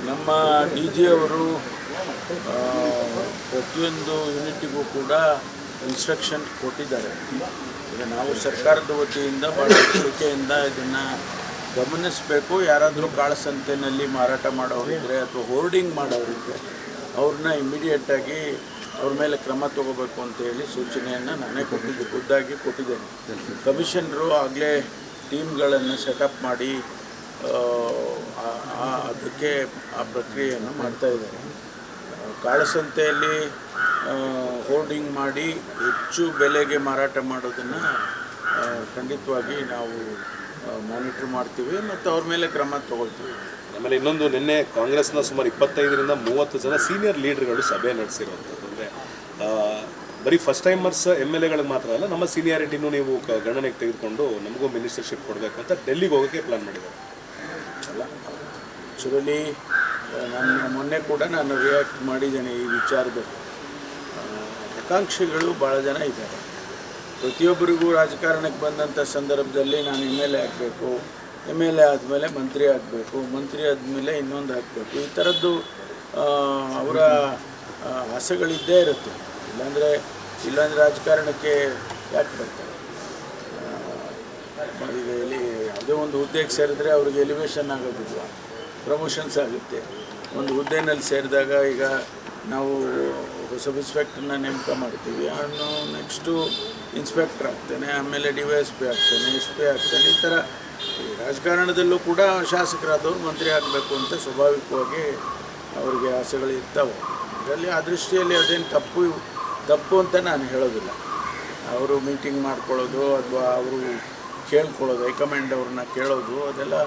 ನಮ್ಮ D G ಅವರು ಪ್ರತಿಯೊಂದು ಯೂನಿಟಿಗೂ ಕೂಡ ಇನ್ಸ್ಟ್ರಕ್ಷನ್ ಕೊಟ್ಟಿದ್ದಾರೆ. ಈಗ ನಾವು ಸರ್ಕಾರದ ವತಿಯಿಂದ ಭಾಳ ಎಚ್ಚರಿಕೆಯಿಂದ ಇದನ್ನು ಗಮನಿಸಬೇಕು. ಯಾರಾದರೂ ಕಾಳಸಂತೆಯಲ್ಲಿ ಮಾರಾಟ ಮಾಡೋರಿದ್ದರೆ ಅಥವಾ ಹೋರ್ಡಿಂಗ್ ಮಾಡೋರಿದ್ದರೆ ಅವ್ರನ್ನ ಇಮಿಡಿಯೇಟಾಗಿ ಅವ್ರ ಮೇಲೆ ಕ್ರಮ ತಗೋಬೇಕು ಅಂತೇಳಿ ಸೂಚನೆಯನ್ನು ನಾನೇ ಖುದ್ದಾಗಿ ಕೊಟ್ಟಿದ್ದೇನೆ. ಕಮಿಷನರು ಆಗಲೇ ಟೀಮ್ಗಳನ್ನು ಸೆಟಪ್ ಮಾಡಿ ಅದಕ್ಕೆ ಆ ಪ್ರಕ್ರಿಯೆಯನ್ನು ಮಾಡ್ತಾಯಿದ್ದಾರೆ. ಕಾಳಸಂತೆಯಲ್ಲಿ ಹೋರ್ಡಿಂಗ್ ಮಾಡಿ ಹೆಚ್ಚು ಬೆಲೆಗೆ ಮಾರಾಟ ಮಾಡೋದನ್ನು ಖಂಡಿತವಾಗಿ ನಾವು ಮಾನಿಟ್ರ್ ಮಾಡ್ತೀವಿ ಮತ್ತು ಅವ್ರ ಮೇಲೆ ಕ್ರಮ ತಗೊಳ್ತೀವಿ. ಆಮೇಲೆ ಇನ್ನೊಂದು, ನಿನ್ನೆ ಕಾಂಗ್ರೆಸ್ನ ಸುಮಾರು 25ರಿಂದ 30 ಜನ ಸೀನಿಯರ್ ಲೀಡರ್ಗಳು ಸಭೆ ನಡೆಸಿರೋಂಥದ್ದು. ಅಂದರೆ ಬರೀ ಫಸ್ಟ್ ಟೈಮರ್ಸ್ MLAಗಳಿಗೆ ಮಾತ್ರ ಅಲ್ಲ, ನಮ್ಮ ಸೀನಿಯಾರಿಟಿನೂ ನೀವು ಗಣನೆಗೆ ತೆಗೆದುಕೊಂಡು ನಮಗೂ ಮಿನಿಸ್ಟರ್ಶಿಪ್ ಕೊಡಬೇಕು ಅಂತ ಡೆಲ್ಲಿಗೆ ಹೋಗೋಕ್ಕೆ ಪ್ಲ್ಯಾನ್ ಮಾಡಿದ್ದಾರೆ. ಅಲ್ಲ, ಆ್ಯಕ್ಚುಲಿ ಮೊನ್ನೆ ಕೂಡ ನಾನು ರಿಯಾಕ್ಟ್ ಮಾಡಿದ್ದೇನೆ ಈ ವಿಚಾರದಲ್ಲಿ. ಆಕಾಂಕ್ಷಿಗಳು ಭಾಳ ಜನ ಇದ್ದಾರೆ. ಪ್ರತಿಯೊಬ್ಬರಿಗೂ ರಾಜಕಾರಣಕ್ಕೆ ಬಂದಂಥ ಸಂದರ್ಭದಲ್ಲಿ ನಾನು MLA ಆಗಬೇಕು, MLA ಆದಮೇಲೆ ಮಂತ್ರಿ ಆಗಬೇಕು, ಮಂತ್ರಿ ಆದಮೇಲೆ ಇನ್ನೊಂದು ಆಗಬೇಕು, ಈ ಥರದ್ದು ಅವರ ಆಸೆಗಳಿದ್ದೇ ಇರುತ್ತೆ. ಇಲ್ಲಾಂದರೆ ರಾಜಕಾರಣಕ್ಕೆ ಯಾಕೆ ಬರ್ತಾರೆ? ಈಗ ಯಾವುದೇ ಒಂದು ಹುದ್ದೆಗೆ ಸೇರಿದ್ರೆ ಅವ್ರಿಗೆ ಎಲಿವೇಷನ್ ಆಗೋದಿಲ್ಲ, ಪ್ರಮೋಷನ್ಸ್ ಆಗುತ್ತೆ. ಒಂದು ಹುದ್ದೆನಲ್ಲಿ ಸೇರಿದಾಗ ಈಗ ನಾವು ಸಬ್ ಇನ್ಸ್ಪೆಕ್ಟರ್ನ ನೇಮಕ ಮಾಡ್ತೀವಿ, ಅವನು ನೆಕ್ಸ್ಟು ಇನ್ಸ್ಪೆಕ್ಟರ್ ಆಗ್ತಾನೆ, ಆಮೇಲೆ DYSP ಆಗ್ತಾನೆ, SP ಆಗ್ತಾನೆ. ಈ ಥರ ರಾಜಕಾರಣದಲ್ಲೂ ಕೂಡ ಶಾಸಕರಾದವ್ರು ಮಂತ್ರಿ ಆಗಬೇಕು ಅಂತ ಸ್ವಾಭಾವಿಕವಾಗಿ ಅವರಿಗೆ ಆಸೆಗಳು ಇರ್ತಾವೆ. ಇದರಲ್ಲಿ ಆ ದೃಷ್ಟಿಯಲ್ಲಿ ಅದೇನು ತಪ್ಪು ಅಂತ ನಾನು ಹೇಳೋದಿಲ್ಲ. ಅವರು ಮೀಟಿಂಗ್ ಮಾಡ್ಕೊಳ್ಳೋದು ಅಥವಾ ಅವರು ಕೇಳ್ಕೊಳ್ಳೋದು, ಹೈಕಮಾಂಡ್ ಅವ್ರನ್ನ ಕೇಳೋದು, ಅದೆಲ್ಲ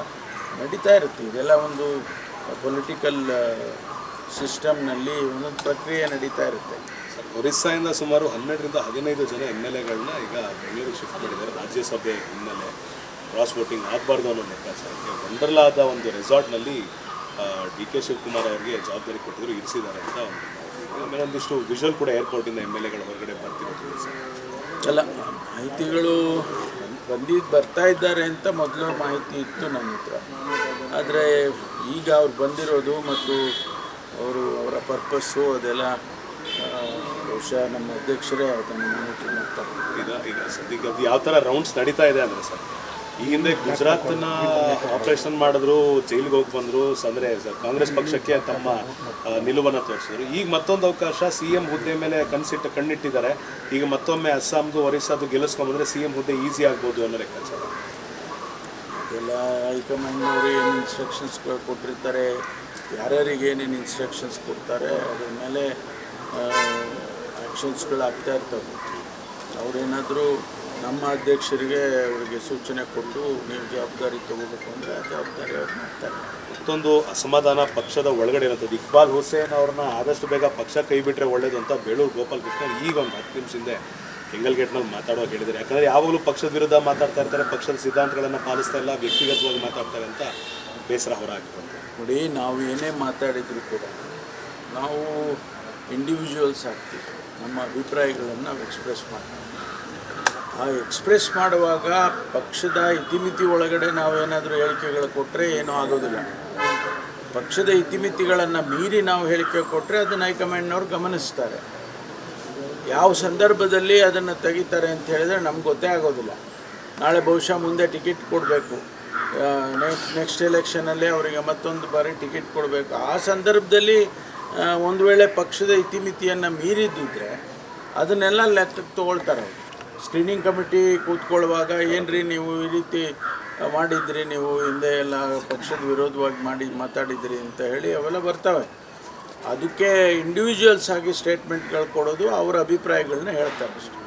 ನಡೀತಾ ಇರುತ್ತೆ. ಇದೆಲ್ಲ ಒಂದು ಪೊಲಿಟಿಕಲ್ ಸಿಸ್ಟಮ್ನಲ್ಲಿ ಒಂದೊಂದು ಪ್ರಕ್ರಿಯೆ ನಡೀತಾ ಇರುತ್ತೆ. ಒರಿಸ್ಸಾಯಿಂದ ಸುಮಾರು 12ರಿಂದ 15 ಜನ MLAಗಳನ್ನ ಈಗ ಬೆಂಗಳೂರಿಗೆ ಶಿಫ್ಟ್ ಮಾಡಿದ್ದಾರೆ. ರಾಜ್ಯಸಭೆ ಹಿನ್ನೆಲೆ ಕ್ರಾಸ್ ವೋಟಿಂಗ್ ಆಗಬಾರ್ದು ಅನ್ನೋ ಲೆಕ್ಕಾಚಾರಕ್ಕೆ ವಂಡರ್ಲಾದ ಒಂದು ರೆಸಾರ್ಟ್ನಲ್ಲಿ DK ಶಿವಕುಮಾರ್ ಅವರಿಗೆ ಜವಾಬ್ದಾರಿ ಕೊಟ್ಟಿದ್ರು, ಇರಿಸಿದ್ದಾರೆ ಅಂತ ಆಮೇಲೆ ಒಂದಿಷ್ಟು ವಿಜುವಲ್ ಕೂಡ ಏರ್ಪೋರ್ಟಿಂದ MLAಗಳು ಹೊರಗಡೆ ಬರ್ತಿರೋದು. ಅಲ್ಲ, ಮಾಹಿತಿಗಳು ಬರ್ತಾ ಇದ್ದಾರೆ ಅಂತ ಮೊದಲು ಮಾಹಿತಿ ಇತ್ತು ನನ್ನ ಹತ್ರ. ಆದರೆ ಈಗ ಅವ್ರು ಬಂದಿರೋದು ಮತ್ತು ಅವರ ಪರ್ಪಸ್ಸು ಅದೆಲ್ಲ ಬಹುಶಃ ನಮ್ಮ ಅಧ್ಯಕ್ಷರೇ ಅದನ್ನು ಮಾನಿಟರ್ ಮಾಡ್ತಾರೆ. ಈಗ ಸದ್ಯಕ್ಕೆ ಅದು ಯಾವ ಥರ ರೌಂಡ್ಸ್ ನಡೀತಾ ಇದೆ ಅಂದರೆ ಸರ್, ಈ ಹಿಂದೆ ಗುಜರಾತ್ನ ಆಪರೇಷನ್ ಮಾಡಿದ್ರು, ಜೈಲಿಗೆ ಹೋಗಿ ಬಂದರು, ಅಂದರೆ ಕಾಂಗ್ರೆಸ್ ಪಕ್ಷಕ್ಕೆ ತಮ್ಮ ನಿಲುವನ್ನು ತೋರಿಸಿದ್ರು. ಈಗ ಮತ್ತೊಂದು ಅವಕಾಶ, CM ಹುದ್ದೆ ಮೇಲೆ ಕಣ್ಣಿಟ್ಟಿದ್ದಾರೆ. ಈಗ ಮತ್ತೊಮ್ಮೆ ಅಸ್ಸಾಂದು ಒರಿಸ್ಸಾದು ಗೆಲ್ಲಿಸ್ಕೊಂಡ್ಬಂದರೆ CM ಹುದ್ದೆ ಈಸಿ ಆಗ್ಬೋದು ಅನ್ನೋ ಲೆಕ್ಕಾಚಾರ. ಅದೆಲ್ಲ ಹೈಕಮಾಂಡ್ನವರು ಏನು ಇನ್ಸ್ಟ್ರಕ್ಷನ್ಸ್ಗಳು ಕೊಟ್ಟಿರ್ತಾರೆ, ಯಾರ್ಯಾರಿಗೆ ಏನೇನು ಇನ್ಸ್ಟ್ರಕ್ಷನ್ಸ್ ಕೊಡ್ತಾರೆ ಅದ್ರ ಮೇಲೆ ಆ್ಯಕ್ಷನ್ಸ್ಗಳು ಆಗ್ತಾ ಇರ್ತವೆ. ಅವರೇನಾದರೂ ನಮ್ಮ ಅಧ್ಯಕ್ಷರಿಗೆ ಅವರಿಗೆ ಸೂಚನೆ ಕೊಟ್ಟು ನೀವು ಜವಾಬ್ದಾರಿ ತಗೋಬೇಕು ಅಂದರೆ ಆ ಜವಾಬ್ದಾರಿ ಅವ್ರು ಮಾಡ್ತಾರೆ. ಮತ್ತೊಂದು ಅಸಮಾಧಾನ ಪಕ್ಷದ ಒಳಗಡೆ ಇರುತ್ತದೆ. ಇಕ್ಬಾಲ್ ಹುಸೇನ್ ಅವ್ರನ್ನ ಆದಷ್ಟು ಬೇಗ ಪಕ್ಷ ಕೈ ಬಿಟ್ಟರೆ ಒಳ್ಳೇದು ಅಂತ ಬೇಳೂರು ಗೋಪಾಲ್ ಕೃಷ್ಣ ಈಗ ಒಂದು 10 ನಿಮಿಷ ಹಿಂದೆ ಕೆಂಗಲ್ ಗೇಟ್ನಲ್ಲಿ ಮಾತಾಡುವಾಗ ಹೇಳಿದ್ದಾರೆ. ಯಾಕಂದರೆ ಯಾವಾಗಲೂ ಪಕ್ಷದ ವಿರುದ್ಧ ಮಾತಾಡ್ತಾ ಇರ್ತಾರೆ, ಪಕ್ಷದ ಸಿದ್ಧಾಂತಗಳನ್ನು ಪಾಲಿಸ್ತಾ ಇಲ್ಲ, ವ್ಯಕ್ತಿಗತವಾಗಿ ಮಾತಾಡ್ತಾರೆ ಅಂತ ಬೇಸರ ಹೊರಹಾಕಿದ್ದಾರೆ. ನೋಡಿ, ನಾವು ಏನೇ ಮಾತಾಡಿದರೂ ಕೂಡ ನಾವು ಇಂಡಿವಿಜುವಲ್ಸ್ ಆಗ್ತೀವಿ, ನಮ್ಮ ಅಭಿಪ್ರಾಯಗಳನ್ನು ನಾವು ಎಕ್ಸ್ಪ್ರೆಸ್ ಮಾಡ್ತೀವಿ. ಆ ಎಕ್ಸ್ಪ್ರೆಸ್ ಮಾಡುವಾಗ ಪಕ್ಷದ ಇತಿಮಿತಿ ಒಳಗಡೆ ನಾವೇನಾದರೂ ಹೇಳಿಕೆಗಳು ಕೊಟ್ಟರೆ ಏನೂ ಆಗೋದಿಲ್ಲ. ಪಕ್ಷದ ಇತಿಮಿತಿಗಳನ್ನು ಮೀರಿ ನಾವು ಹೇಳಿಕೆ ಕೊಟ್ಟರೆ ಅದನ್ನು ಹೈಕಮಾಂಡ್ನವ್ರು ಗಮನಿಸ್ತಾರೆ. ಯಾವ ಸಂದರ್ಭದಲ್ಲಿ ಅದನ್ನು ತೆಗಿತಾರೆ ಅಂತ ಹೇಳಿದರೆ ನಮ್ಗೆ ಗೊತ್ತೇ ಆಗೋದಿಲ್ಲ. ನಾಳೆ ಬಹುಶಃ ಮುಂದೆ ಟಿಕೆಟ್ ಕೊಡಬೇಕು, ನೆಕ್ಸ್ಟ್ ಎಲೆಕ್ಷನಲ್ಲಿ ಅವರಿಗೆ ಮತ್ತೊಂದು ಬಾರಿ ಟಿಕೆಟ್ ಕೊಡಬೇಕು. ಆ ಸಂದರ್ಭದಲ್ಲಿ ಒಂದು ವೇಳೆ ಪಕ್ಷದ ಇತಿಮಿತಿಯನ್ನು ಮೀರಿದ್ದಿದ್ರೆ ಅದನ್ನೆಲ್ಲ ಲೆಕ್ಕಕ್ಕೆ ತೊಗೊಳ್ತಾರೆ. ಸ್ಕ್ರೀನಿಂಗ್ ಕಮಿಟಿ ಕೂತ್ಕೊಳ್ಳುವಾಗ ಏನ್ರಿ ನೀವು ಈ ರೀತಿ ಮಾಡಿದ್ರಿ, ನೀವು ಹಿಂದೆ ಎಲ್ಲ ಪಕ್ಷದ ವಿರೋಧವಾಗಿ ಮಾತಾಡಿದ್ರಿ ಅಂತ ಹೇಳಿ ಅವೆಲ್ಲ ಬರ್ತವೆ. ಅದಕ್ಕೆ ಇಂಡಿವಿಜುವಲ್ಸ್ ಆಗಿ ಸ್ಟೇಟ್ಮೆಂಟ್ಗಳು ಕೊಡೋದು, ಅವರ ಅಭಿಪ್ರಾಯಗಳನ್ನ ಹೇಳ್ತಾರೆ ಅಷ್ಟೇ.